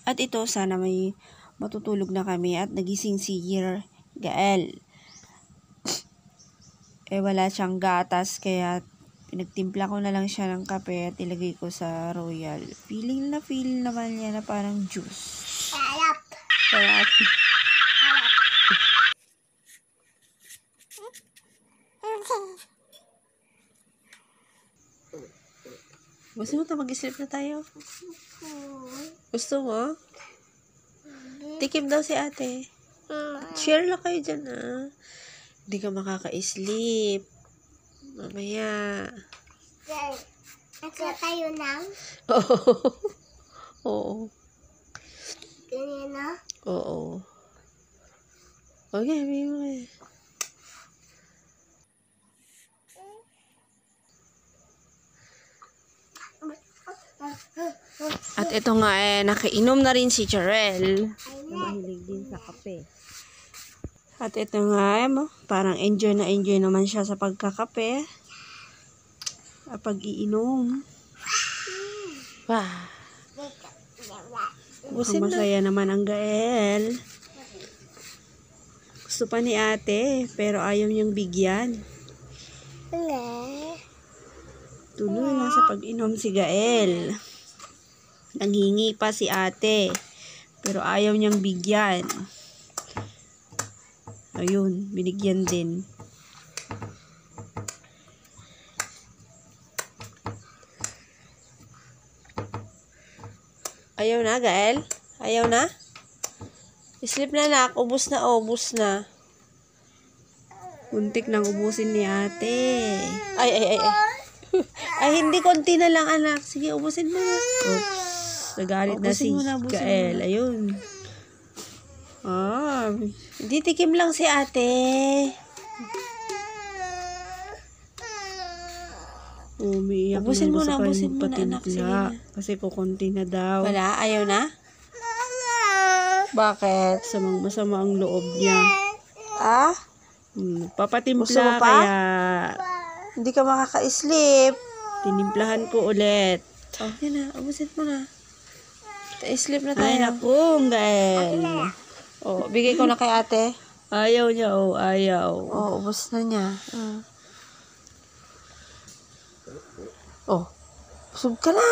At ito, sana may matutulog na kami at nagising si Gael. Wala siyang gatas, kaya pinagtimpla ko na lang siya ng kape at ilagay ko sa Royal. Feeling naman niya na parang juice. Sarap. Gusto mo ito? Mag-sleep na tayo? Gusto mo? Tikim daw si ate. Share lang kayo dyan, ah. Hindi ka makaka-sleep. Mamaya. Nasa tayo lang? Oo. Oo. Ganyan na? Oo. Okay, may. At ito nga nakainom na rin si Jarel. Mahilig din sa kape. At ito nga parang enjoy naman siya sa pagkakape. At pag-iinom. Wow. Masaya naman ang Gael. Gusto pa ni ate, pero ayaw niyang bigyan. Tuloy na sa pag-inom si Gael. Nanghingi pa si ate, pero ayaw niyang bigyan. Ayun, binigyan din. Ayaw na, Gael? Ayaw na? Sleep na nak, ubos na. Muntik nang ubusin ni ate. Ay. Ay, hindi, konti na lang anak. Sige, ubusin mo na. Oops. Nagalit na si Gael. Ayun. Hindi, tikim lang si ate. Umiiyak ubusin mo na, anak. Sige na. Kasi kukunti na daw. Wala, ayaw na? Bakit? Masama ang loob niya. Papatimpla Gusto mo pa? kaya Hindi ka makaka-sleep. tinimplahan ko ulit. Okay na, ubusin mo na. Sleep na tayo. Ay, naku, Gael. Bigay ko na kay ate. Ayaw niya, ayaw. Ubos na niya. Busog ka na.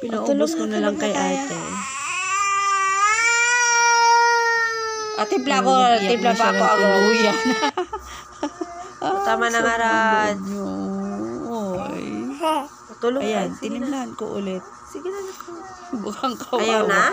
Pinaubos ko na lang kay ate. Timpla pa ako agad. Tama na nga, Rad. Tulog. Ayan, tinimplahan ko ulit. Sige na, naku. Bukang kawawa. Ayaw na?